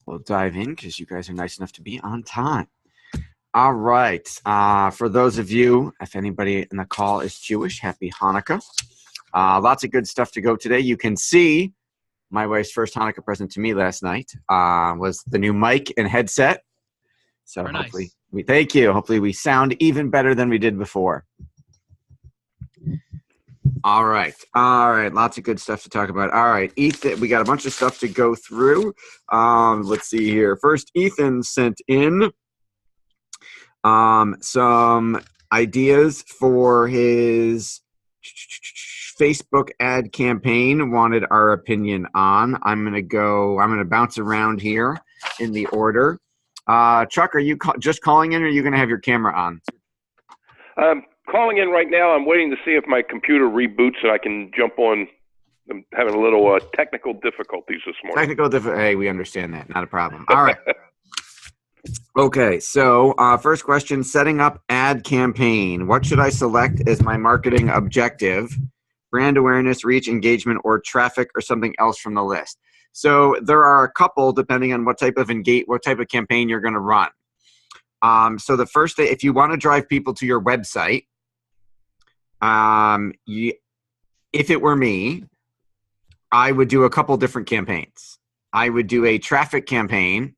we'll dive in because you guys are nice enough to be on time. All right. For those of you, if anybody in the call is Jewish, happy Hanukkah. Lots of good stuff to go today. You can see my wife's first Hanukkah present to me last night was the new mic and headset. So Very hopefully nice. we thank you. Hopefully we sound even better than we did before. All right. Lots of good stuff to talk about. All right. Ethan, we got a bunch of stuff to go through. Let's see here. First, Ethan sent in some ideas for his Facebook ad campaign, wanted our opinion on. I'm going to bounce around here in the order. Chuck, are you just calling in, or are you going to have your camera on? I'm calling in right now. I'm waiting to see if my computer reboots and I can jump on. I'm having a little technical difficulties this morning. Hey, we understand that. Not a problem. All right. Okay, so first question, setting up ad campaign. What should I select as my marketing objective? Brand awareness, reach, engagement, or traffic, or something else from the list? So there are a couple depending on what type of campaign you're going to run. So the first thing, if you want to drive people to your website, if it were me, I would do a couple different campaigns. I would do a traffic campaign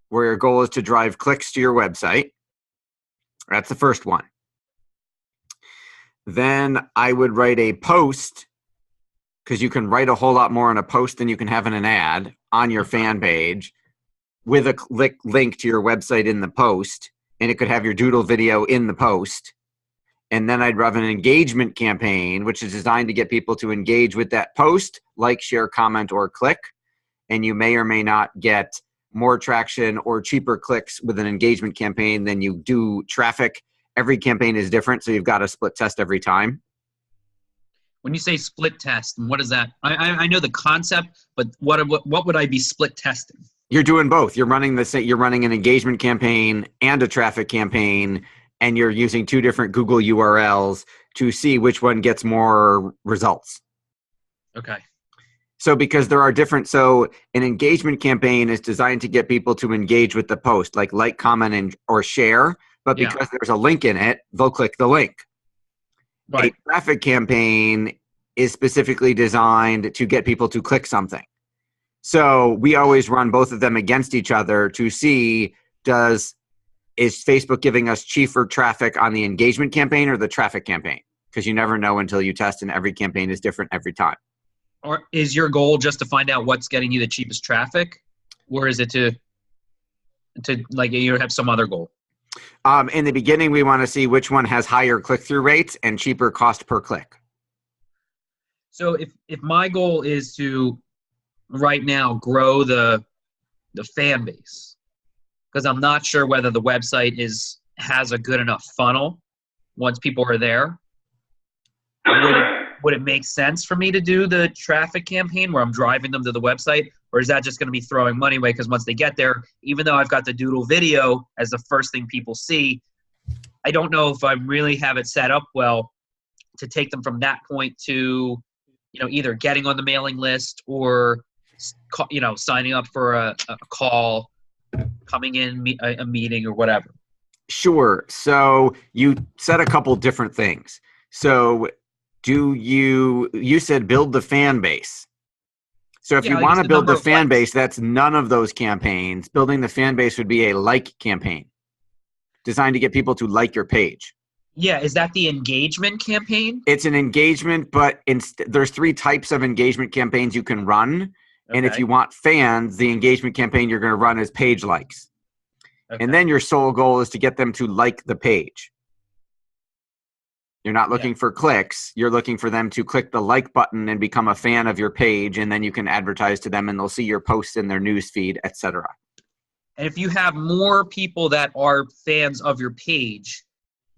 where your goal is to drive clicks to your website. That's the first one. Then I would write a post, because you can write a whole lot more in a post than you can have in an ad, on your fan page with a link to your website in the post, and it could have your doodle video in the post. And then I'd run an engagement campaign, which is designed to get people to engage with that post, like, share, comment, or click. And you may or may not get more traction or cheaper clicks with an engagement campaign than you do traffic. Every campaign is different, so you've got to split test every time. When you say split test, what is that? I know the concept, but what would I be split testing? You're doing both. You're running an engagement campaign and a traffic campaign, and you're using two different Google URLs to see which one gets more results. Okay. So because there are different, so an engagement campaign is designed to get people to engage with the post, like, comment, or share. But because there's a link in it, they'll click the link. Right. A traffic campaign is specifically designed to get people to click something. So we always run both of them against each other to see, is Facebook giving us cheaper traffic on the engagement campaign or the traffic campaign? Because you never know until you test, and every campaign is different every time. Or is your goal just to find out what's getting you the cheapest traffic? Or is it to like, you have some other goal? In the beginning, we want to see which one has higher click-through rates and cheaper cost per click. So if my goal is to right now grow the fan base, because I'm not sure whether the website has a good enough funnel once people are there, would it make sense for me to do the traffic campaign where I'm driving them to the website? Or is that just going to be throwing money away? Because once they get there, even though I've got the doodle video as the first thing people see, I don't know if I really have it set up well to take them from that point to, either getting on the mailing list or, signing up for a call, coming in a meeting or whatever. Sure. So you said a couple different things. So you said build the fan base. So if you want to build the fan base, that's none of those campaigns. Building the fan base would be a like campaign designed to get people to like your page. Yeah. Is that the engagement campaign? It's an engagement, but there's three types of engagement campaigns you can run. Okay. And if you want fans, the engagement campaign you're going to run is page likes. Okay. And then your sole goal is to get them to like the page. You're not looking for clicks. You're looking for them to click the like button and become a fan of your page, and then you can advertise to them and they'll see your posts in their news feed, etc. And if you have more people that are fans of your page,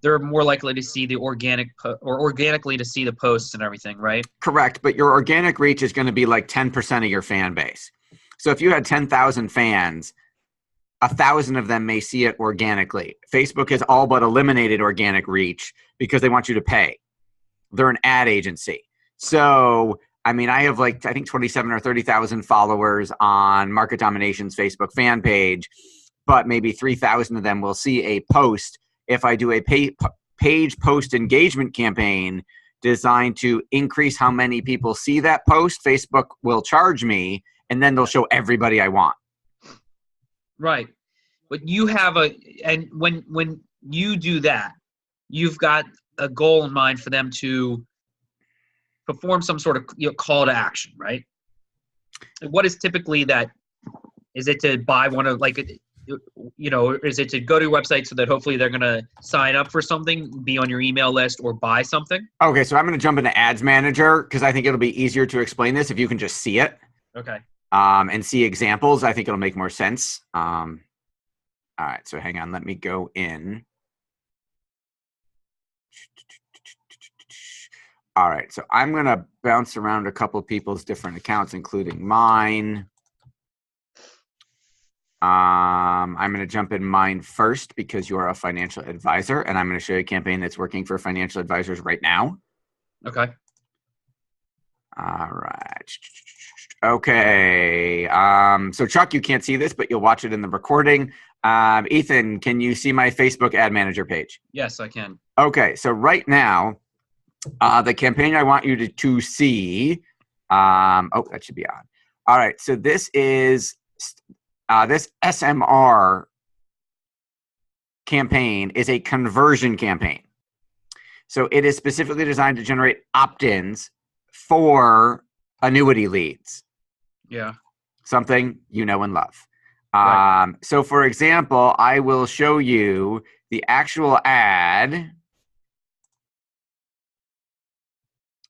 they're more likely to see the organically to see the posts and everything, right? Correct, but your organic reach is going to be like 10% of your fan base. So if you had 10,000 fans, 1,000 of them may see it organically. Facebook has all but eliminated organic reach because they want you to pay. They're an ad agency. So I mean, I have like, I think 27 or 30,000 followers on Market Domination's Facebook fan page, but maybe 3,000 of them will see a post. If I do a page post engagement campaign designed to increase how many people see that post, Facebook will charge me, and then they'll show everybody I want. Right. But you have and when you do that, you've got a goal in mind for them to perform some sort of call to action, right? What is typically that? Is it to buy one of is it to go to your website so that hopefully they're going to sign up for something, be on your email list, or buy something? Okay, so I'm going to jump into Ads Manager because I think it'll be easier to explain this if you can just see it. Okay. And see examples. I think it'll make more sense. All right, so hang on. Let me go in. All right, so I'm going to bounce around a couple of people's different accounts, including mine. I'm going to jump in mine first because you are a financial advisor, and I'm going to show you a campaign that's working for financial advisors right now. Okay. All right. Okay. So Chuck, you can't see this, but you'll watch it in the recording. Ethan, can you see my Facebook ad manager page? Yes, I can. Okay. So right now, the campaign I want you to see, that should be on. All right. So this is, this SMR campaign is a conversion campaign. So it is specifically designed to generate opt-ins for annuity leads. Yeah. Something you know and love. Right. So for example, I will show you the actual ad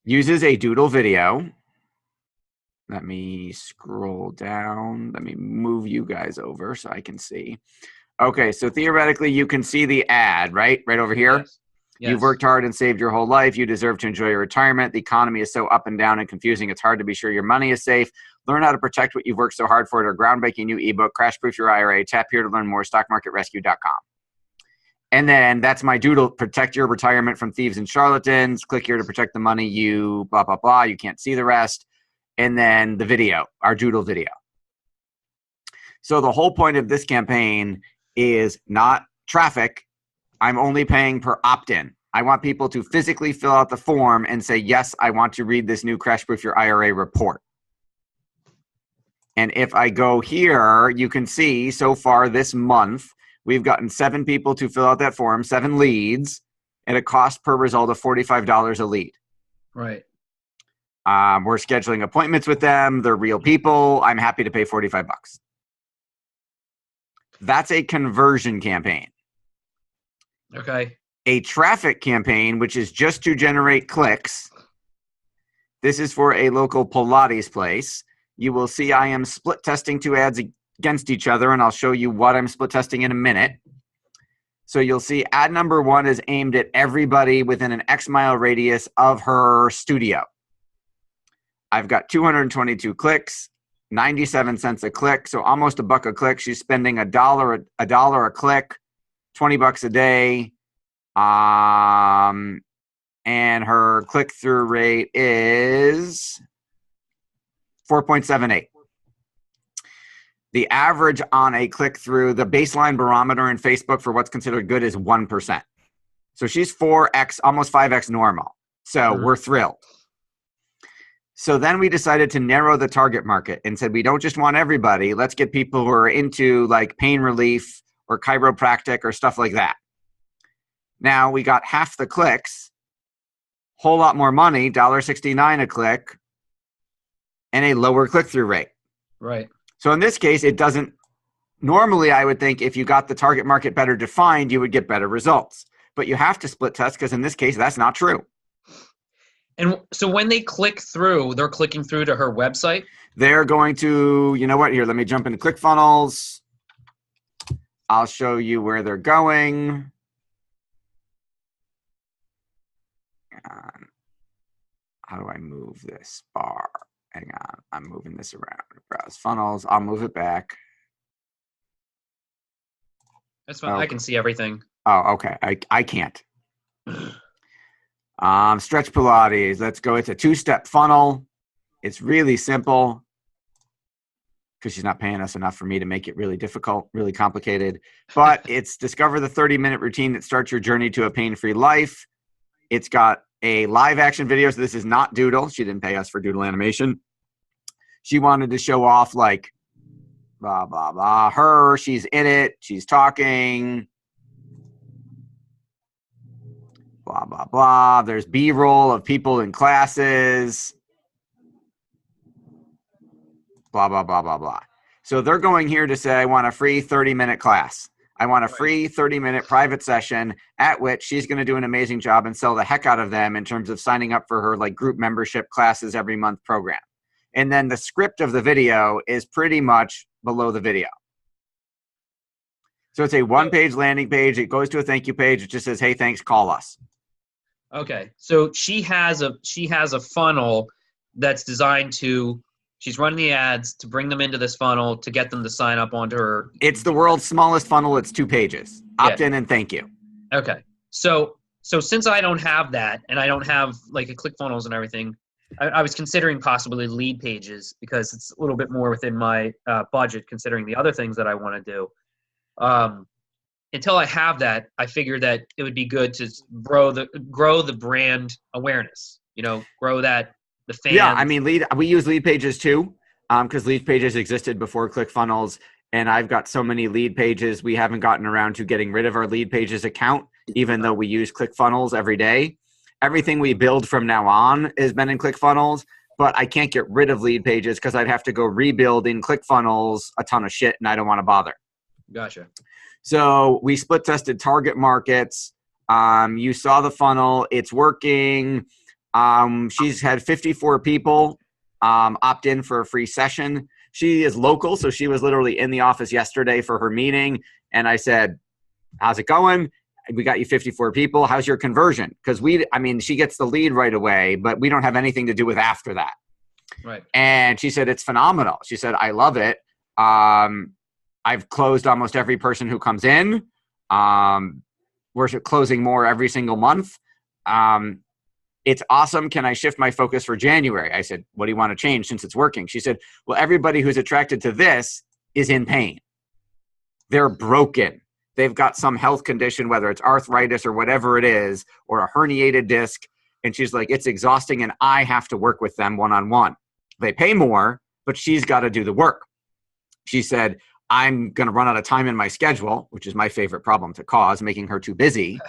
uses a doodle video. Let me scroll down. Let me move you guys over so I can see. Okay, so theoretically you can see the ad, right? Right over here. Yes. Yes. You've worked hard and saved your whole life. You deserve to enjoy your retirement. The economy is so up and down and confusing. It's hard to be sure your money is safe. Learn how to protect what you've worked so hard for at our groundbreaking new ebook, Crash Proof Your IRA. Tap here to learn more, stockmarketrescue.com. And then that's my doodle, protect your retirement from thieves and charlatans. Click here to protect the money you blah, blah, blah. You can't see the rest. And then the video, our doodle video. So the whole point of this campaign is not traffic. I'm only paying per opt-in. I want people to physically fill out the form and say, yes, I want to read this new Crash Proof Your IRA report. And if I go here, you can see so far this month, we've gotten 7 people to fill out that form, 7 leads, at a cost per result of $45 a lead. Right. We're scheduling appointments with them. They're real people. I'm happy to pay $45. That's a conversion campaign. Okay. A traffic campaign, which is just to generate clicks. This is for a local Pilates place. You will see I am split testing 2 ads against each other, and I'll show you what I'm split testing in a minute. So you'll see ad number 1 is aimed at everybody within an X mile radius of her studio. I've got 222 clicks, 97 cents a click, so almost $1 a click. She's spending $1 a click, $20 a day. And her click-through rate is 4.78. The average on a click-through, the baseline barometer in Facebook for what's considered good is 1%. So she's 4x, almost 5x normal. So we're thrilled. So then we decided to narrow the target market and said, we don't just want everybody. Let's get people who are into like pain relief or chiropractic or stuff like that. Now we got half the clicks, whole lot more money, $1.69 a click, and a lower click-through rate. Right. So in this case, it doesn't, normally I would think if you got the target market better defined, you would get better results. But you have to split test because in this case, that's not true. And so when they click through, they're clicking through to her website? They're going to, you know what, here, let me jump into ClickFunnels. I'll show you where they're going. How do I move this bar? Hang on, I'm moving this around. Browse funnels, I'll move it back. That's fine, I can see everything. Oh, okay, I can't. Stretch Pilates, let's go. It's a 2-step funnel. It's really simple because she's not paying us enough for me to make it really difficult, really complicated. But it's discover the 30-minute routine that starts your journey to a pain-free life. It's got a live action video. So this is not Doodle. She didn't pay us for Doodle animation. She wanted to show off like blah, blah, blah. Her, she's in it. She's talking. Blah, blah, blah. There's B-roll of people in classes. Blah, blah, blah, blah, blah. So they're going here to say, I want a free 30-minute class. I want a free 30-minute private session at which she's going to do an amazing job and sell the heck out of them in terms of signing up for her like group membership classes every month program. And then the script of the video is pretty much below the video. So it's a one-page landing page. It goes to a thank you page. It just says, hey, thanks, call us. Okay. So she has a funnel that's designed to, she's running the ads to bring them into this funnel to get them to sign up onto her. It's the world's smallest funnel. It's 2 pages. Opt in and thank you. Okay. So since I don't have that and I don't have like a ClickFunnels and everything, I was considering possibly lead pages because it's a little bit more within my budget considering the other things that I want to do. Until I have that, I figured that it would be good to grow the brand awareness, grow that, the fans. Yeah, I mean, we use lead pages too, because lead pages existed before ClickFunnels, and I've got so many lead pages. We haven't gotten around to getting rid of our lead pages account, even though we use ClickFunnels every day. Everything we build from now on has been in ClickFunnels, but I can't get rid of lead pages because I'd have to go rebuild in ClickFunnels a ton of shit, and I don't want to bother. Gotcha. So we split tested target markets. You saw the funnel. It's working. She's had 54 people opt in for a free session. She is local, so she was literally in the office yesterday for her meeting. And I said, how's it going? We got you 54 people. How's your conversion? Because she gets the lead right away, but we don't have anything to do with after that. Right. And she said, it's phenomenal. She said, I love it. I've closed almost every person who comes in. We're closing more every single month. It's awesome. Can I shift my focus for January? I said, what do you want to change since it's working? She said, well, everybody who's attracted to this is in pain. They're broken. They've got some health condition, whether it's arthritis or whatever it is, or a herniated disc. And she's like, it's exhausting and I have to work with them one-on-one. They pay more, but she's got to do the work. She said, I'm going to run out of time in my schedule, which is my favorite problem to cause, making her too busy.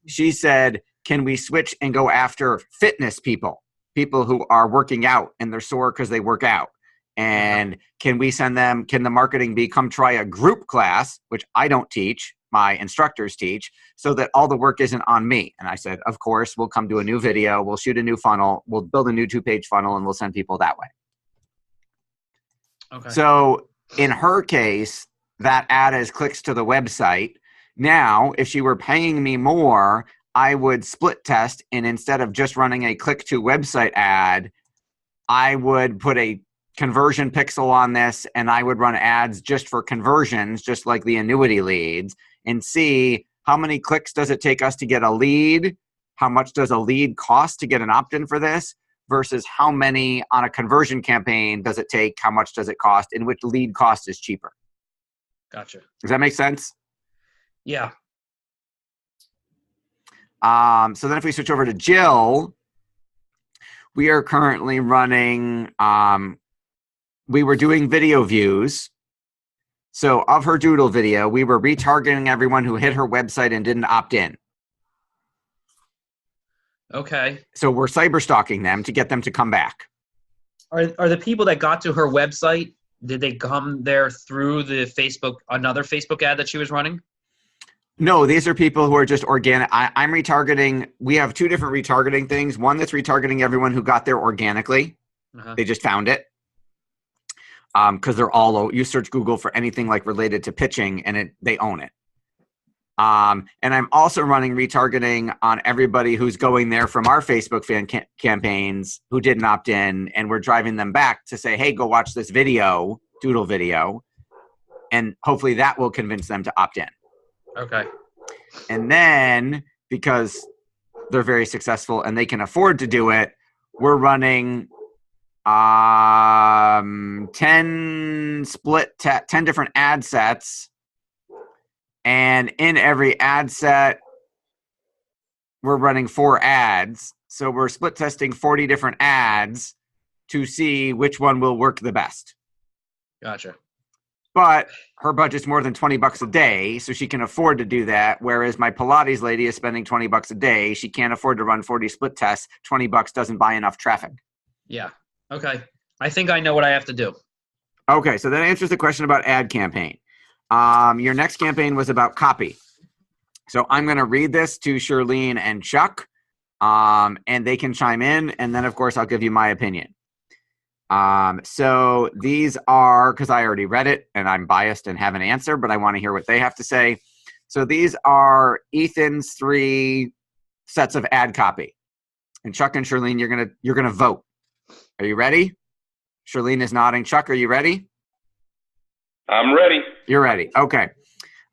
She said, can we switch and go after fitness people who are working out and they're sore because they work out? And can we send them, can the marketing be come try a group class, which I don't teach, my instructors teach, so that all the work isn't on me? And I said, of course, we'll come do a new video, we'll shoot a new funnel, we'll build a new 2-page funnel, and we'll send people that way. Okay. So in her case, that ad is clicks to the website. Now, if she were paying me more, I would split test, and instead of just running a click to website ad, I would put a conversion pixel on this, and I would run ads just for conversions, just like the annuity leads, and see how many clicks does it take us to get a lead, how much does a lead cost to get an opt-in for this, versus how many on a conversion campaign does it take, how much does it cost, and which lead cost is cheaper. Gotcha. Does that make sense? Yeah. So then if we switch over to Jill, we are currently running, we were doing video views. So of her doodle video, we were retargeting everyone who hit her website and didn't opt in. Okay. So we're cyber stalking them to get them to come back. Are the people that got to her website, did they come there through the another Facebook ad that she was running? No, these are people who are just organic. I'm retargeting. We have 2 different retargeting things. One that's retargeting everyone who got there organically. They just found it. Because they're all, you search Google for anything like related to pitching and they own it. And I'm also running retargeting on everybody who's going there from our Facebook fan campaigns who didn't opt in, and we're driving them back to say, hey, go watch this video, doodle video. And hopefully that will convince them to opt in. Okay. And then, because they're very successful and they can afford to do it, we're running 10 10 different ad sets. And in every ad set, we're running 4 ads. So we're split testing 40 different ads to see which one will work the best. Gotcha. But her budget's more than $20 a day, so she can afford to do that. Whereas my Pilates lady is spending $20 a day. She can't afford to run 40 split tests. $20 doesn't buy enough traffic. Yeah. Okay. I think I know what I have to do. Okay, so that answers the question about ad campaign. Your next campaign was about copy. So I'm going to read this to Shirlene and Chuck, and they can chime in, and then, of course, I'll give you my opinion. So these are, because I already read it, and I'm biased and have an answer, but I want to hear what they have to say. So these are Ethan's 3 sets of ad copy. And Chuck and Shirlene, you're gonna vote. Are you ready? Shirlene is nodding. Chuck, are you ready? I'm ready. You're ready. Okay.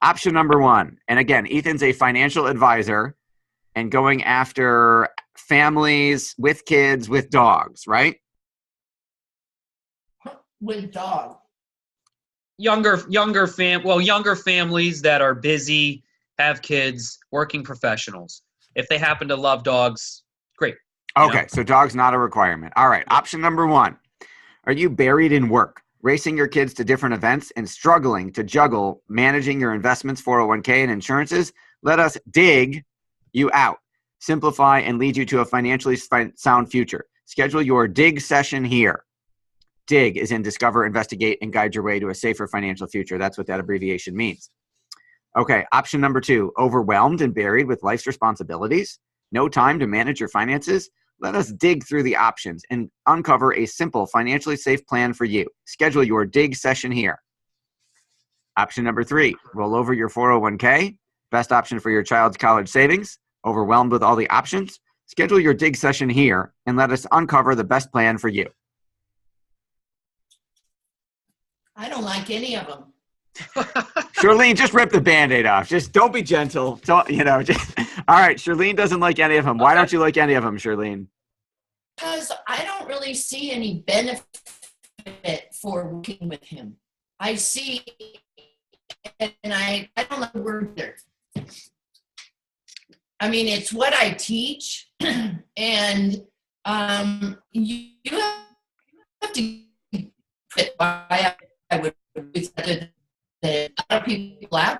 Option number 1. And again, Ethan's a financial advisor and going after families with kids with dogs, right? With dog. Younger families that are busy, have kids, working professionals. If they happen to love dogs, great. Okay, so dog's not a requirement. All right, option number 1. Are you buried in work, racing your kids to different events and struggling to juggle managing your investments, 401k, and insurances? Let us dig you out, simplify, and lead you to a financially sound future. Schedule your dig session here. DIG is in discover, investigate, and guide your way to a safer financial future. That's what that abbreviation means. Okay, option number 2, overwhelmed and buried with life's responsibilities, no time to manage your finances? Let us dig through the options and uncover a simple, financially safe plan for you. Schedule your dig session here. Option number 3, roll over your 401k, best option for your child's college savings, overwhelmed with all the options? Schedule your dig session here and let us uncover the best plan for you. I don't like any of them. Shirlene, just rip the Band-Aid off. Just don't be gentle. Don't, all right, Shirlene doesn't like any of them. Why don't you like any of them, Shirlene? Because I don't really see any benefit for working with him. I see, and I don't like the word there. I mean, it's what I teach, and you have to fit why I would that a lot of people laugh,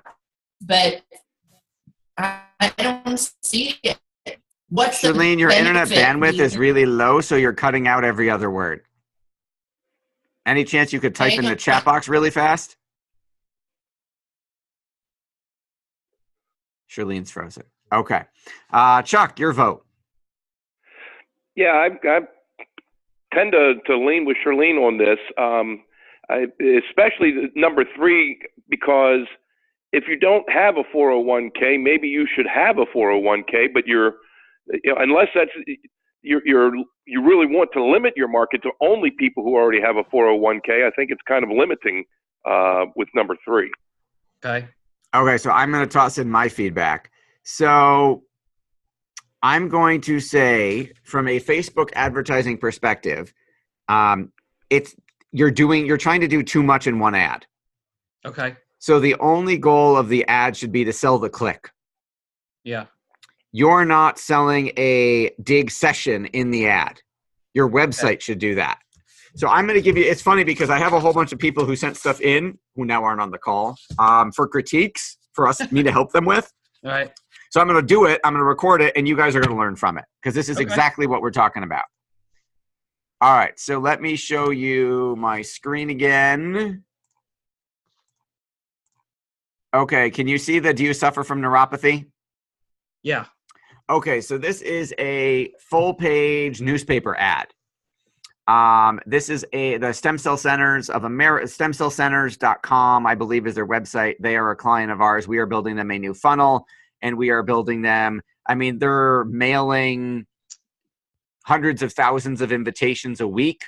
but I don't see it. What's Shirlene, your internet bandwidth is really low, so you're cutting out every other word. Any chance you could type in the chat box really fast? Shirlene's frozen. Okay. Chuck, your vote. Yeah, I tend to lean with Shirlene on this. Especially number 3, because if you don't have a 401k, maybe you should have a 401k, but unless that's you really want to limit your market to only people who already have a 401k, I think it's kind of limiting with number 3. Okay. Okay, so I'm going to toss in my feedback. So I'm going to say, from a Facebook advertising perspective, you're trying to do too much in one ad. Okay. So the only goal of the ad should be to sell the click. Yeah. You're not selling a dig session in the ad. Your website should do that. So I'm going to give you, it's funny because I have a whole bunch of people who sent stuff in who now aren't on the call for critiques for me to help them with. All right. So I'm going to do it. I'm going to record it and you guys are going to learn from it because this is exactly what we're talking about. All right, so let me show you my screen again. Okay, can you see do you suffer from neuropathy? Yeah. Okay, so this is a full-page newspaper ad. This is the Stem Cell Centers of America, stemcellcenters.com, I believe is their website. They are a client of ours. We are building them a new funnel, and we are building them, they're mailing hundreds of thousands of invitations a week,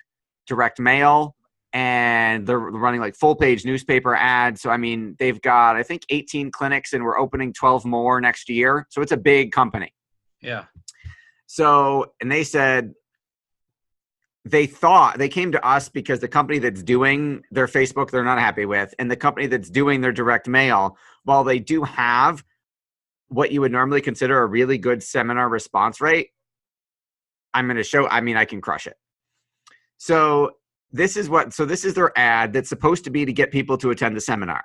direct mail, and they're running like full page newspaper ads. So, they've got, I think 18 clinics and we're opening 12 more next year. So it's a big company. Yeah. So, and they said, they came to us because the company that's doing their Facebook, they're not happy with, and the company that's doing their direct mail, while they do have what you would normally consider a really good seminar response rate, I can crush it. So this is their ad that's supposed to be to get people to attend the seminar.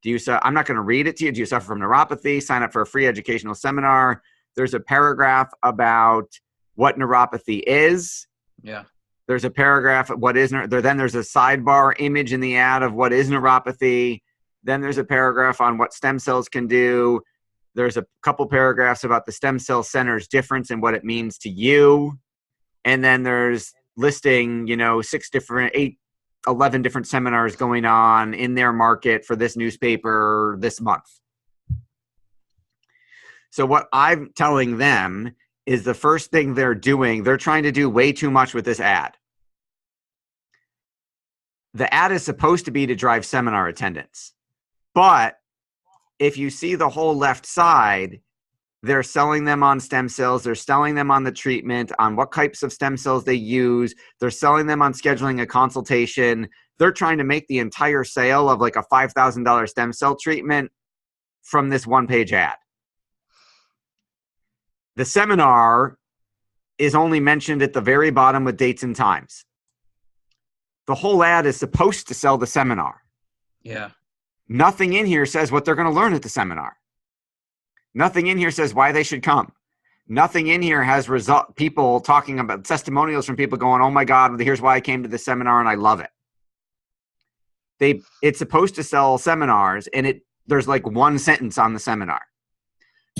I'm not going to read it to you. Do you suffer from neuropathy? Sign up for a free educational seminar. There's a paragraph about what neuropathy is. Yeah. There's a paragraph of what is, then there's a sidebar image in the ad of what is neuropathy. Then there's a paragraph on what stem cells can do. There's a couple paragraphs about the stem cell center's difference and what it means to you. And then there's listing, 11 different seminars going on in their market for this newspaper this month. So what I'm telling them is the first thing they're doing, they're trying to do way too much with this ad. The ad is supposed to be to drive seminar attendance. But if you see the whole left side, they're selling them on stem cells. They're selling them on the treatment, on what types of stem cells they use. They're selling them on scheduling a consultation. They're trying to make the entire sale of like a $5,000 stem cell treatment from this one-page ad. The seminar is only mentioned at the very bottom with dates and times. The whole ad is supposed to sell the seminar. Yeah. Nothing in here says what they're going to learn at the seminar. Nothing in here says why they should come. Nothing in here has people talking about testimonials from people going, oh my God, here's why I came to the seminar and I love it. It's supposed to sell seminars, and there's like one sentence on the seminar.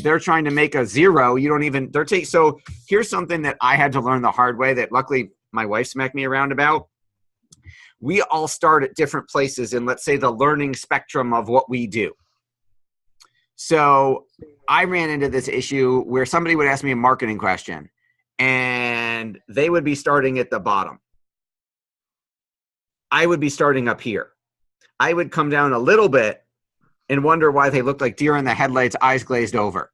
They're trying to make a zero. So here's something that I had to learn the hard way that luckily my wife smacked me around about. We all start at different places in, let's say, the learning spectrum of what we do. So I ran into this issue where somebody would ask me a marketing question and they would be starting at the bottom. I would be starting up here. I would come down a little bit and wonder why they looked like deer in the headlights, eyes glazed over.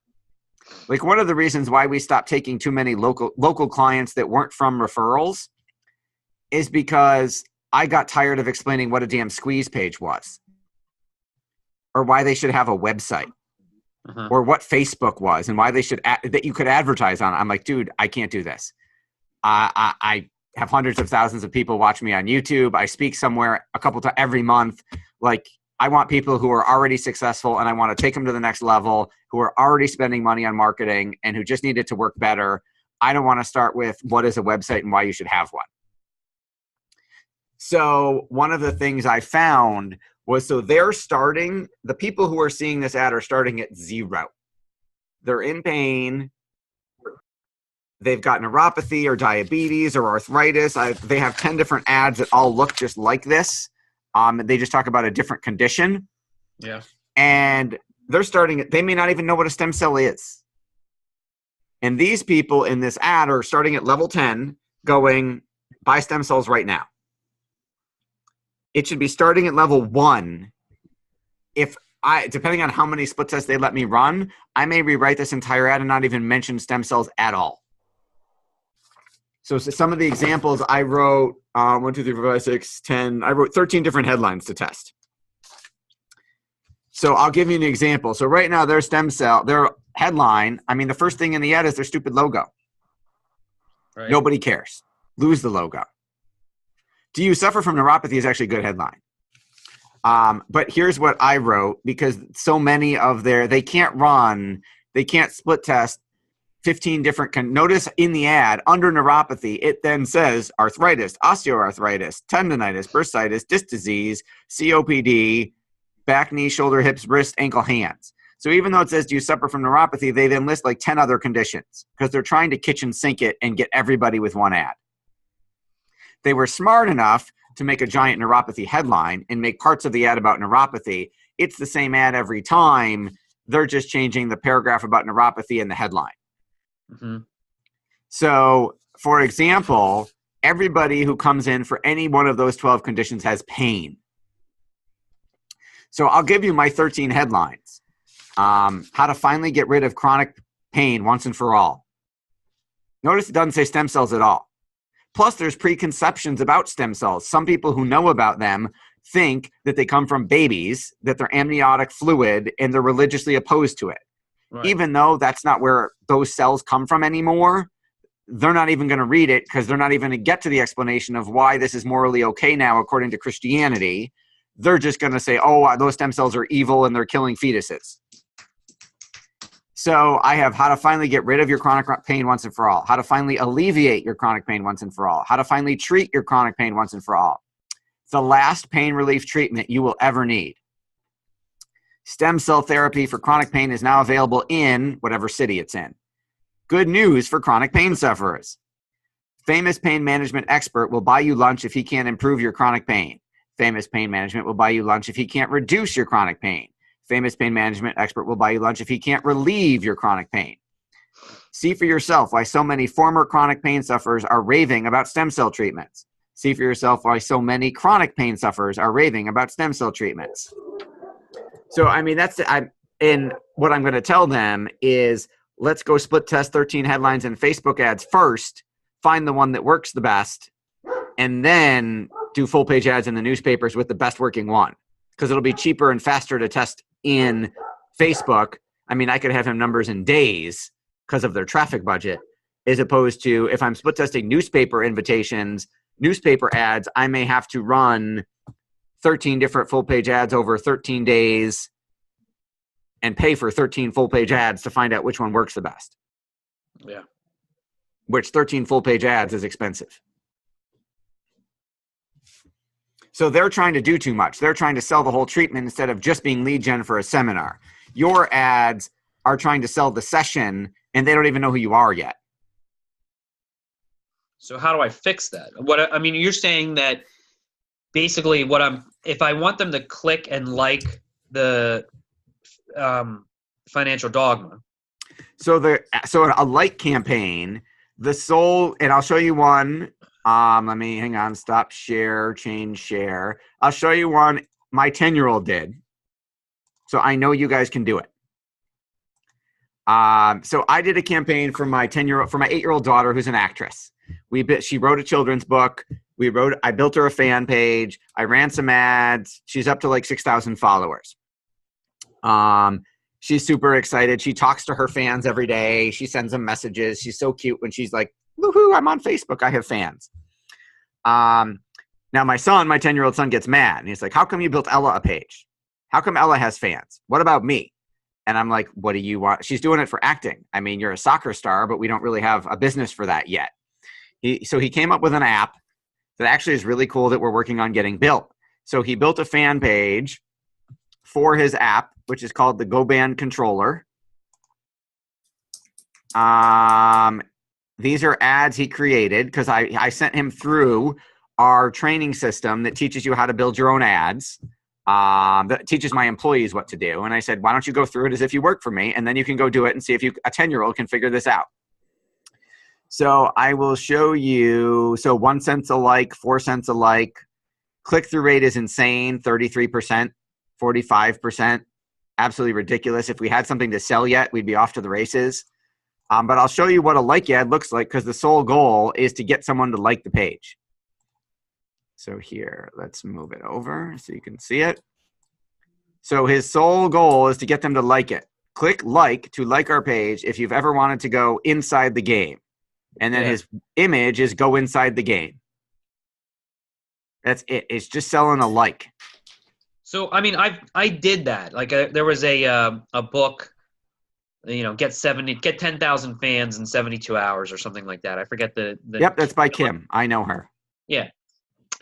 Like, one of the reasons why we stopped taking too many local clients that weren't from referrals is because I got tired of explaining what a damn squeeze page was, or why they should have a website, or what Facebook was, and why they should that you could advertise on it. I'm like, dude, I can't do this. I have hundreds of thousands of people watch me on YouTube. I speak somewhere a couple times every month. Like, I want people who are already successful, and I want to take them to the next level, who are already spending money on marketing and who just need it to work better. I don't want to start with what is a website and why you should have one. So one of the things I found was, the people who are seeing this ad are starting at zero. They're in pain. They've got neuropathy or diabetes or arthritis. They have 10 different ads that all look just like this. They just talk about a different condition. Yeah. And they may not even know what a stem cell is. And these people in this ad are starting at level 10 going, buy stem cells right now. It should be starting at level 1. Depending on how many split tests they let me run, I may rewrite this entire ad and not even mention stem cells at all. So some of the examples I wrote, 1, 2, 3, 4, 5, 6, 10, I wrote 13 different headlines to test. So I'll give you an example. So right now, their headline, the first thing in the ad is their stupid logo. Right. Nobody cares. Lose the logo. Do you suffer from neuropathy is actually a good headline. But here's what I wrote, because so many of they can't split test 15 different, notice in the ad, under neuropathy, it then says arthritis, osteoarthritis, tendonitis, bursitis, disc disease, COPD, back, knee, shoulder, hips, wrist, ankle, hands. So even though it says, do you suffer from neuropathy, they then list like 10 other conditions because they're trying to kitchen sink it and get everybody with one ad. They were smart enough to make a giant neuropathy headline and make parts of the ad about neuropathy. It's the same ad every time. They're just changing the paragraph about neuropathy in the headline. Mm-hmm. So, for example, everybody who comes in for any one of those 12 conditions has pain. So I'll give you my 13 headlines. How to finally get rid of chronic pain once and for all. Notice it doesn't say stem cells at all. Plus, there's preconceptions about stem cells. Some people who know about them think that they come from babies, that they're amniotic fluid, and they're religiously opposed to it. Right. Even though that's not where those cells come from anymore, they're not even going to read it because they're not even going to get to the explanation of why this is morally okay now according to Christianity. They're just going to say, oh, those stem cells are evil and they're killing fetuses. So I have how to finally get rid of your chronic pain once and for all, how to finally alleviate your chronic pain once and for all, how to finally treat your chronic pain once and for all. The last pain relief treatment you will ever need. Stem cell therapy for chronic pain is now available in whatever city it's in. Good news for chronic pain sufferers. Famous pain management expert will buy you lunch if he can't improve your chronic pain. Famous pain management will buy you lunch if he can't reduce your chronic pain. Famous pain management expert will buy you lunch if he can't relieve your chronic pain. See for yourself why so many former chronic pain sufferers are raving about stem cell treatments. See for yourself why so many chronic pain sufferers are raving about stem cell treatments. So, I mean, and what I'm going to tell them is, let's go split test 13 headlines and Facebook ads first, find the one that works the best, and then do full page ads in the newspapers with the best working one. Because it'll be cheaper and faster to test in Facebook. I mean, I could have him numbers in days because of their traffic budget, as opposed to if I'm split testing newspaper invitations, newspaper ads, I may have to run 13 different full page ads over 13 days and pay for 13 full page ads to find out which one works the best. Yeah. Which 13 full page ads is expensive. So they're trying to do too much. They're trying to sell the whole treatment instead of just being lead gen for a seminar. Your ads are trying to sell the session and they don't even know who you are yet. So how do I fix that? I mean, you're saying that basically if I want them to click and like the Financial Dogma. So a like campaign, and I'll show you one. Let me hang on, stop share, change share. I'll show you one my 10-year-old did. So I know you guys can do it. So I did a campaign for my 8-year-old daughter who's an actress. She wrote a children's book. I built her a fan page. I ran some ads. She's up to like 6,000 followers. She's super excited. She talks to her fans every day. She sends them messages. She's so cute when she's like, woohoo, I'm on Facebook. I have fans. Now my 10-year-old son gets mad and he's like, how come you built Ella a page? How come Ella has fans? What about me? And I'm like, what do you want? She's doing it for acting. I mean, you're a soccer star, but we don't really have a business for that yet. So he came up with an app that actually is really cool that we're working on getting built. So he built a fan page for his app, which is called the Go Band Controller. These are ads he created because I sent him through our training system that teaches you how to build your own ads, that teaches my employees what to do. And I said, why don't you go through it as if you work for me, and then you can go do it and see if a 10-year-old can figure this out. So I will show you. So 1 cent a like, 4 cents a like. Click-through rate is insane, 33%, 45%. Absolutely ridiculous. If we had something to sell yet, we'd be off to the races. But I'll show you what a like ad looks like because the sole goal is to get someone to like the page. So here, let's move it over so you can see it. So his sole goal is to get them to like it. Click like to like our page if you've ever wanted to go inside the game. And then his image is go inside the game. That's it. It's just selling a like. So, I mean, I did that. Like there was a book, get 10,000 fans in 72 hours or something like that. I forget the Yep, that's by Kim. I know her. Yeah.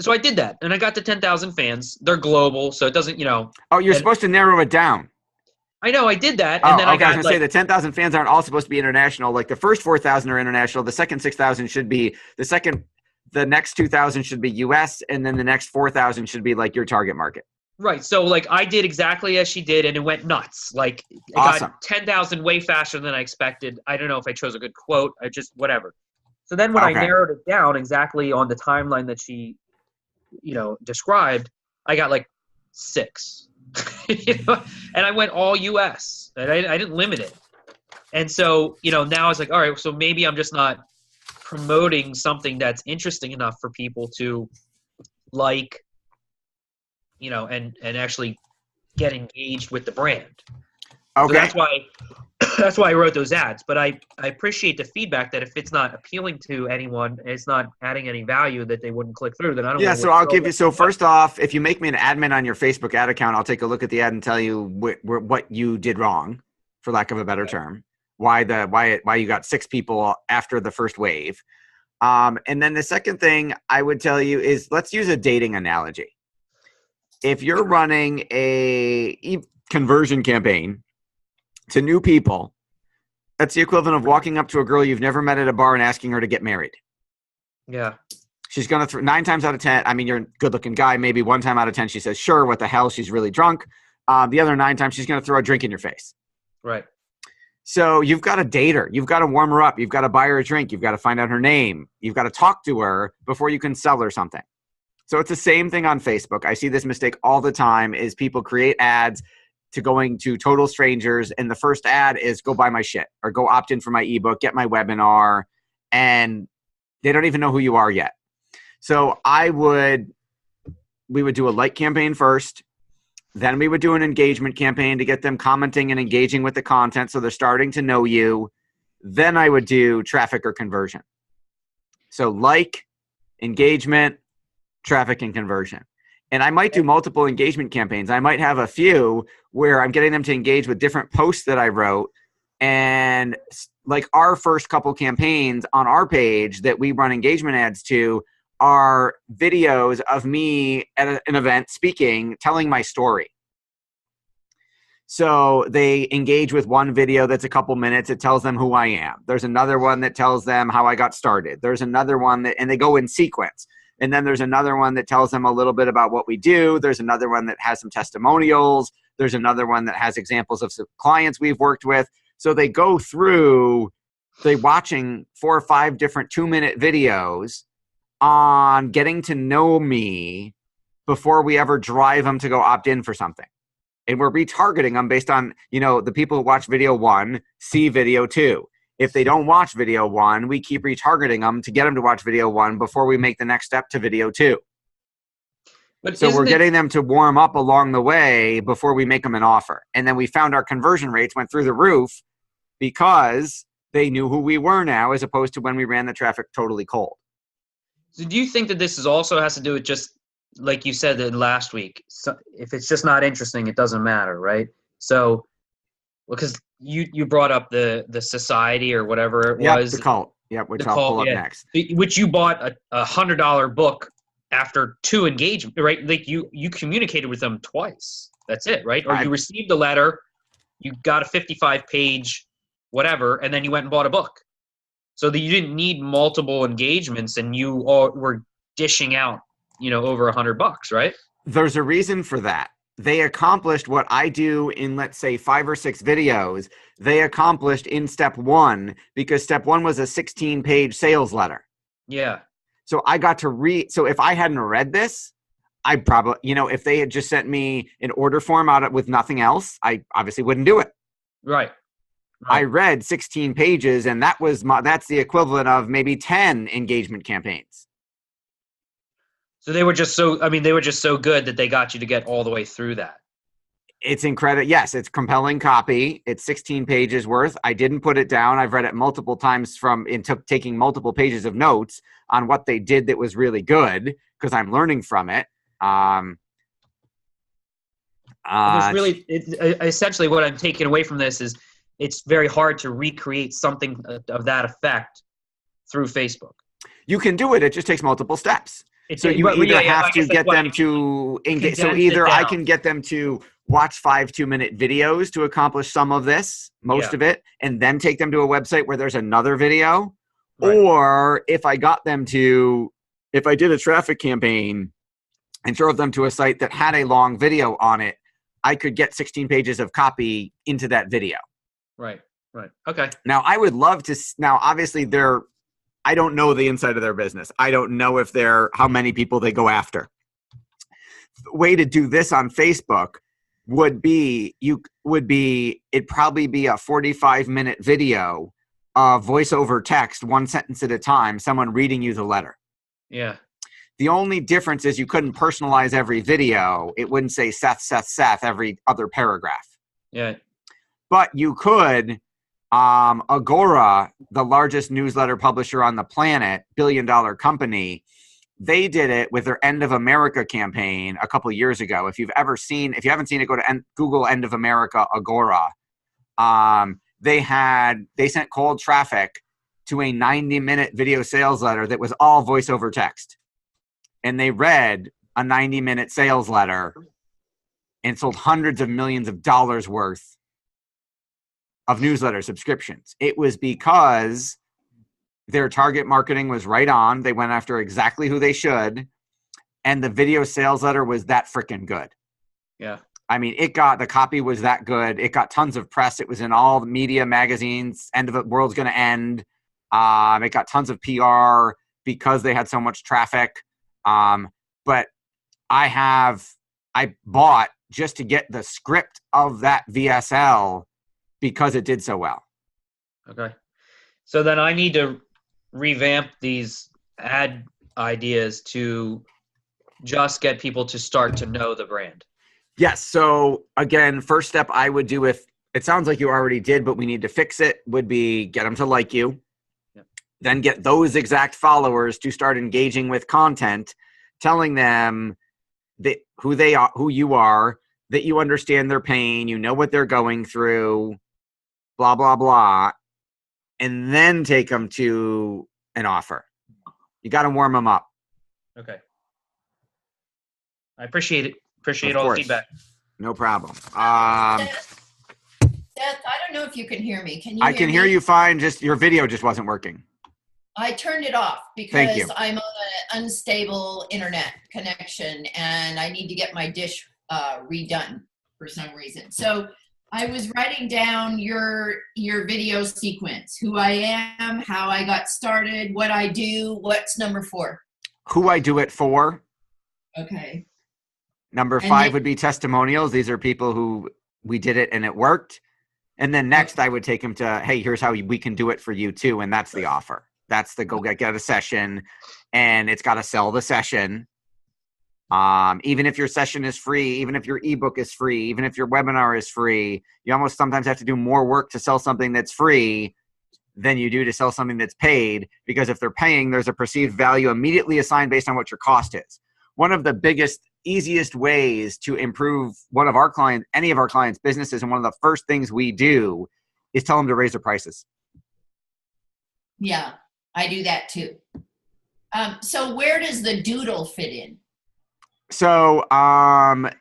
So I did that, and I got to 10,000 fans. They're global, so it doesn't, Oh, you're supposed to narrow it down. I know, I did that, and then I was going to say the 10,000 fans aren't all supposed to be international. Like the first 4,000 are international. The second 6,000 should be the next 2,000 should be U.S., and then the next 4,000 should be like your target market. Right. So like I did exactly as she did, and it went nuts. Like it got 10,000 way faster than I expected. I don't know if I chose a good quote. I just whatever. So then when I narrowed it down exactly on the timeline that she, described, I got like 6. And I went all US. And I didn't limit it. And so, now I was like, all right, so maybe I'm just not promoting something that's interesting enough for people to like, and actually get engaged with the brand. Okay. So that's why I wrote those ads. But I appreciate the feedback that if it's not appealing to anyone, it's not adding any value, that they wouldn't click through, then I don't Yeah, want to so I'll give you, so first off, if you make me an admin on your Facebook ad account, I'll take a look at the ad and tell you what you did wrong, for lack of a better term, why you got 6 people after the first wave. And then the second thing I would tell you is, let's use a dating analogy. If you're running a conversion campaign to new people, that's the equivalent of walking up to a girl you've never met at a bar and asking her to get married. Yeah. She's going to 9 times out of 10, I mean, you're a good looking guy. Maybe 1 time out of 10, she says, sure, what the hell? She's really drunk. The other 9 times she's going to throw a drink in your face. Right. So you've got to date her. You've got to warm her up. You've got to buy her a drink. You've got to find out her name. You've got to talk to her before you can sell her something. So it's the same thing on Facebook. I see this mistake all the time, is people create ads to going to total strangers, and the first ad is go buy my shit or go opt in for my ebook, get my webinar, and they don't even know who you are yet. So we would do a like campaign first, then we would do an engagement campaign to get them commenting and engaging with the content so they're starting to know you. Then I would do traffic or conversion. So like, engagement, traffic, and conversion. And I might do multiple engagement campaigns. I might have a few where I'm getting them to engage with different posts that I wrote. And like our first couple campaigns on our page that we run engagement ads to are videos of me at an event speaking, telling my story. So they engage with one video that's a couple minutes. It tells them who I am. There's another one that tells them how I got started. There's another one and they go in sequence. And then there's another one that tells them a little bit about what we do. There's another one that has some testimonials. There's another one that has examples of some clients we've worked with. So they go through, they're watching 4 or 5 different 2-minute videos on getting to know me before we ever drive them to go opt in for something. And we're retargeting them based on, the people who watch video 1 see video 2. If they don't watch video 1, we keep retargeting them to get them to watch video 1 before we make the next step to video 2. But so we're getting them to warm up along the way before we make them an offer. And then we found our conversion rates went through the roof because they knew who we were now, as opposed to when we ran the traffic totally cold. So do you think that this also has to do with, just like you said last week, so if it's just not interesting, it doesn't matter, right? So, because you brought up the society or whatever it was. The cult. Yep, which I'll pull up next. Which you bought a $100 book after 2 engagements, right? Like you communicated with them twice. That's it, right? Or you received a letter, you got a 55-page whatever, and then you went and bought a book. So that you didn't need multiple engagements, and you all were dishing out, over $100, right? There's a reason for that. They accomplished what I do in, let's say, 5 or 6 videos. They accomplished in step 1 because step 1 was a 16-page sales letter. Yeah. So I got to read. So if I hadn't read this, I probably, if they had just sent me an order form out with nothing else, I obviously wouldn't do it. Right. I read 16 pages, and that's the equivalent of maybe 10 engagement campaigns. So they were just so good that they got you to get all the way through that. It's incredible. Yes, it's compelling copy. It's 16 pages worth. I didn't put it down. I've read it multiple times taking multiple pages of notes on what they did that was really good because I'm learning from it. Essentially what I'm taking away from this is it's very hard to recreate something of that effect through Facebook. You can do it. It just takes multiple steps. So you either have to get them to engage. So either I can get them to watch 5 2-minute videos to accomplish some of this, most of it, and then take them to a website where there's another video. Right. Or if I did a traffic campaign and drove them to a site that had a long video on it, I could get 16 pages of copy into that video. Right. Okay. Now I would love to. Now, obviously, I don't know the inside of their business. I don't know how many people they go after. The way to do this on Facebook it'd probably be a 45-minute video voiceover text, one sentence at a time, someone reading you the letter. Yeah. The only difference is you couldn't personalize every video. It wouldn't say Seth, Seth, Seth every other paragraph. Yeah. But you could, Agora, the largest newsletter publisher on the planet, billion-dollar company, they did it with their End of America campaign a couple of years ago. If you haven't seen it, go to Google End of America Agora. They sent cold traffic to a 90-minute video sales letter that was all voice over text. And they read a 90-minute sales letter and sold hundreds of millions of dollars worth of newsletter subscriptions. It was because their target marketing was right on. They went after exactly who they should. And the video sales letter was that freaking good. Yeah. I mean, the copy was that good. It got tons of press. It was in all the media magazines. End of the world's going to end. It got tons of PR because they had so much traffic. But I bought just to get the script of that VSL because it did so well. Okay. So then I need to revamp these ad ideas to just get people to start to know the brand. Yes. So again, first step I would do, if it sounds like you already did, but we need to fix it, would be get them to like you. Yep. Then get those exact followers to start engaging with content, telling them that who they are, who you are, that you understand their pain, you know what they're going through, blah, blah, blah, and then take them to an offer. You got to warm them up. Okay. I appreciate it. Appreciate Of all course. the feedback. No problem. Seth, I don't know if you can hear me. Can you? I can hear you fine. Just your video just wasn't working. I turned it off Thank you. because I'm on an unstable internet connection and I need to get my dish redone for some reason. So I was writing down your video sequence, who I am, how I got started, what I do. What's number 4? Who I do it for. Okay. Number 5 would be testimonials. These are people who we did it and it worked. And then next I would take them to, hey, here's how we can do it for you too. And that's the offer. That's the go get a session, and it's got to sell the session. Even if your session is free, even if your ebook is free, even if your webinar is free, you almost sometimes have to do more work to sell something that's free than you do to sell something that's paid, because if they're paying, there's a perceived value immediately assigned based on what your cost is. One of the biggest, easiest ways to improve any of our clients' businesses, and one of the first things we do is tell them to raise their prices. Yeah, I do that too. So where does the doodle fit in? So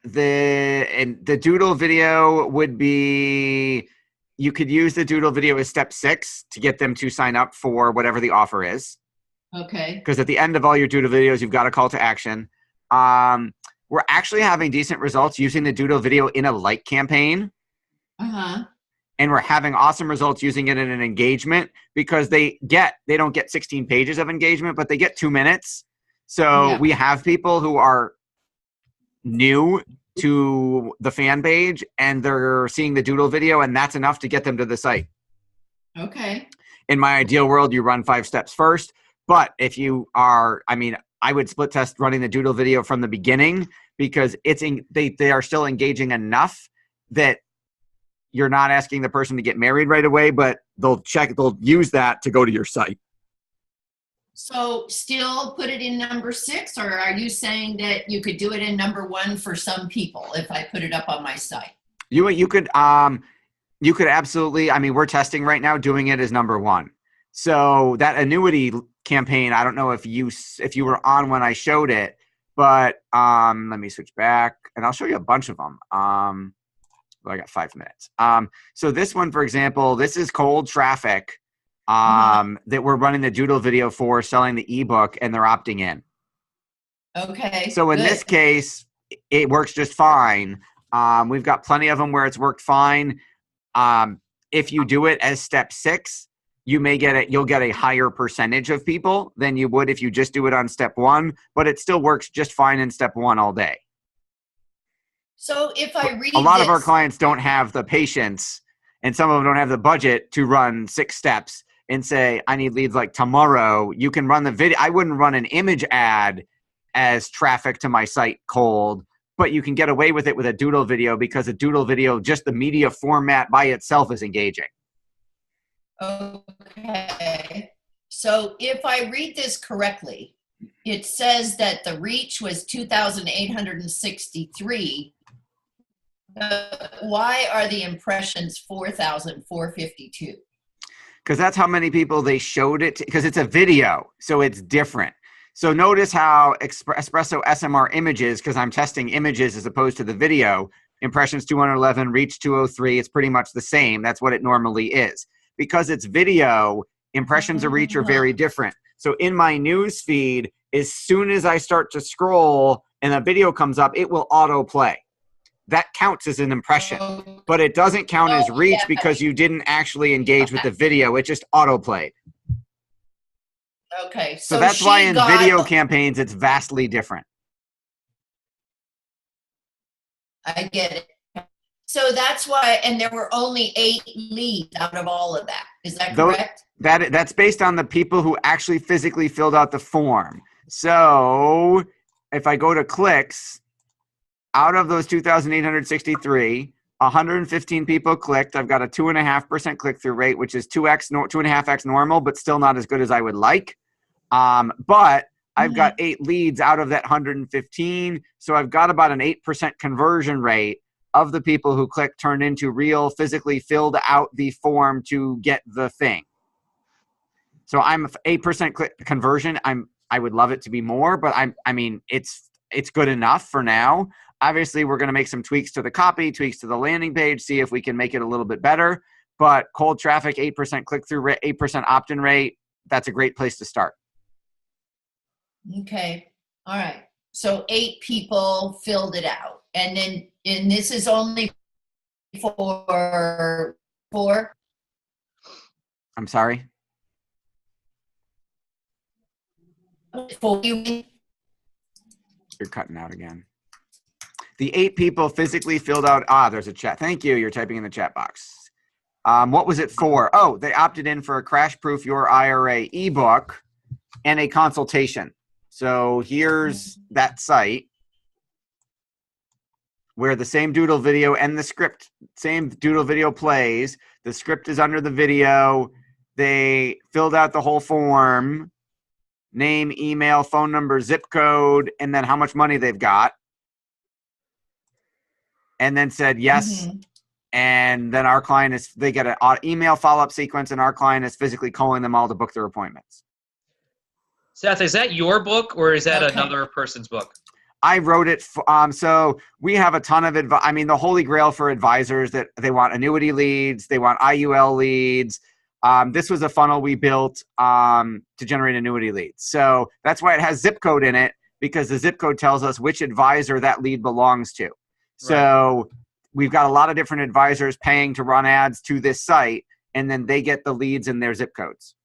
the doodle video would be, you could use the doodle video as step 6 to get them to sign up for whatever the offer is. Okay. Because at the end of all your doodle videos, you've got a call to action. We're actually having decent results using the doodle video in a like campaign. Uh-huh. And we're having awesome results using it in an engagement, because they don't get 16 pages of engagement, but they get 2 minutes. So we have people who are new to the fan page and they're seeing the doodle video, and that's enough to get them to the site. Okay. In my ideal world, you run 5 steps first, but if you are, I would split test running the doodle video from the beginning, because they are still engaging enough that you're not asking the person to get married right away, but they'll use that to go to your site. So still put it in number 6, or are you saying that you could do it in number 1 for some people if I put it up on my site? You could absolutely, we're testing right now doing it as number 1. So that annuity campaign, I don't know if you were on when I showed it, but let me switch back and I'll show you a bunch of them. I got 5 minutes. So this one, for example, this is cold traffic that we're running the doodle video for, selling the ebook, and they're opting in. Okay. So in this case, it works just fine. We've got plenty of them where it's worked fine. If you do it as step 6, you'll get a higher percentage of people than you would if you just do it on step 1, but it still works just fine in step 1 all day. So if I read a lot of our clients don't have the patience, and some of them don't have the budget to run 6 steps. and say, I need leads like tomorrow, you can run the video. I wouldn't run an image ad as traffic to my site cold, but you can get away with it with a doodle video because a doodle video, just the media format by itself is engaging. Okay. So if I read this correctly, it says that the reach was 2,863. Why are the impressions 4,452? Because that's how many people they showed it, because it's a video, so it's different. So notice how Espresso SMR images, because I'm testing images as opposed to the video, impressions 211, reach 203, it's pretty much the same. That's what it normally is. Because it's video, impressions of reach are very different. So in my news feed, as soon as I start to scroll and a video comes up, it will autoplay. That counts as an impression, but it doesn't count as reach because you didn't actually engage with the video. It just autoplayed. Okay. So that's why in video campaigns, it's vastly different. I get it. So that's why, and there were only 8 leads out of all of that. Is that correct? That's based on the people who actually physically filled out the form. So if I go to clicks, out of those 2,863, 115 people clicked. I've got a 2.5% click-through rate, which is 2.5x normal, but still not as good as I would like. But I've got 8 leads out of that 115. So I've got about an 8% conversion rate of the people who clicked turned into real physically filled out the form to get the thing. So I'm 8% click conversion. I would love it to be more, but I mean, it's good enough for now. Obviously, we're going to make some tweaks to the copy, tweaks to the landing page, see if we can make it a little bit better. But cold traffic, 8% click-through rate, 8% opt-in rate, that's a great place to start. Okay. All right. So 8 people filled it out. And this is only for 4? I'm sorry? For you? You're cutting out again. The 8 people physically filled out. There's a chat. Thank you. You're typing in the chat box. What was it for? Oh, they opted in for a Crash Proof Your IRA ebook and a consultation. So here's that site where the same doodle video and the script, same doodle video plays. The script is under the video. They filled out the whole form, name, email, phone number, zip code, and then how much money they've got. And then said yes. And then our client they get an email follow-up sequence, and our client is physically calling them all to book their appointments. Seth, is that your book or is that another person's book? I wrote it. So we have a ton of advice. I mean, the holy grail for advisors that they want annuity leads, they want IUL leads. This was a funnel we built to generate annuity leads. So that's why it has zip code in it, because the zip code tells us which advisor that lead belongs to. So we've got a lot of different advisors paying to run ads to this site, and then they get the leads in their zip codes.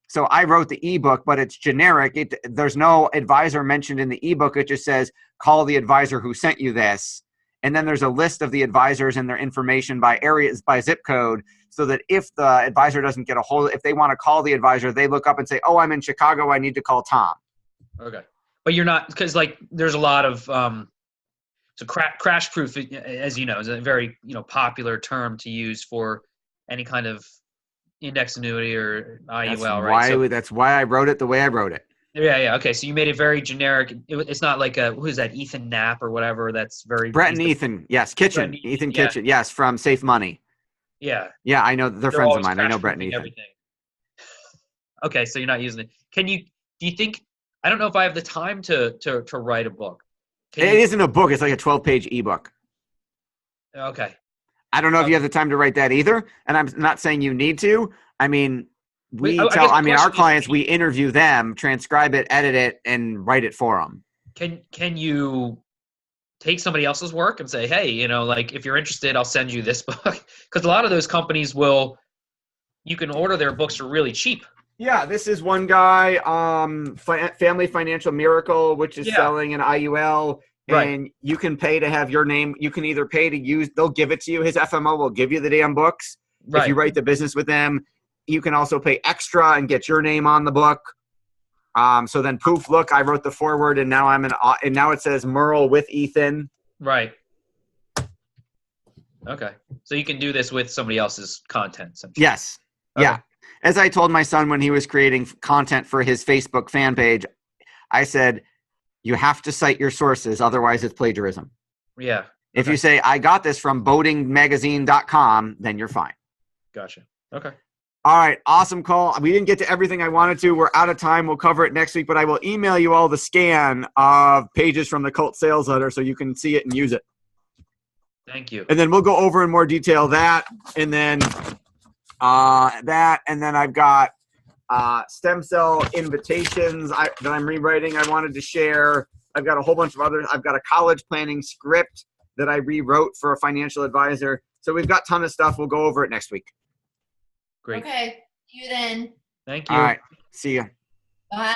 So I wrote the ebook, but it's generic. There's no advisor mentioned in the ebook. It just says, call the advisor who sent you this. And then there's a list of the advisors and their information by areas, by zip code, so that if the advisor doesn't get a hold, if they want to call the advisor, they look up and say, oh, I'm in Chicago, I need to call Tom. Okay. But you're not, because like there's a lot of, so crash proof, as you know, is a very popular term to use for any kind of index annuity or IUL, right? That's why I wrote it the way I wrote it. Yeah. Okay, so you made it very generic. It's not like who's that, Ethan Knapp or whatever? That's very Brett and Ethan. Yes, Kitchen. Ethan Kitchen. Yes, from Safe Money. Yeah. Yeah, I know they're friends of mine. I know Brett and Ethan. Everything. Okay, so you're not using it. Do you think? I don't know if I have the time to write a book. It isn't a book. It's like a 12-page ebook. Okay. I don't know if you have the time to write that either, and I'm not saying you need to. I mean, our clients, we interview them, transcribe it, edit it, and write it for them. Can you take somebody else's work and say, hey, like if you're interested, I'll send you this book? Because a lot of those companies you can order their books for really cheap. Yeah, this is one guy, Family Financial Miracle, which is selling an IUL, and you can pay to have your name. You can either pay to use, they'll give it to you. His FMO will give you the damn books if you write the business with them. you can also pay extra and get your name on the book. So then poof, look, I wrote the foreword and now and now it says Merle with Ethan. Right. Okay. So you can do this with somebody else's content. Essentially. Yes. Okay. Yeah. As I told my son when he was creating content for his Facebook fan page, I said, you have to cite your sources. Otherwise it's plagiarism. Yeah. If you say, I got this from boatingmagazine.com, then you're fine. Gotcha. Okay. All right. Awesome call. We didn't get to everything I wanted to. We're out of time. We'll cover it next week, but I will email you all the scan of pages from the Cult Sales Letter so you can see it and use it. Thank you. And then we'll go over in more detail that, and then and then I've got stem cell invitations that I'm rewriting. I wanted to share. I've got a whole bunch of others. I've got a college planning script that I rewrote for a financial advisor. So we've got a ton of stuff. We'll go over it next week. Great. Okay. See you then. Thank you. All right. See ya. Bye.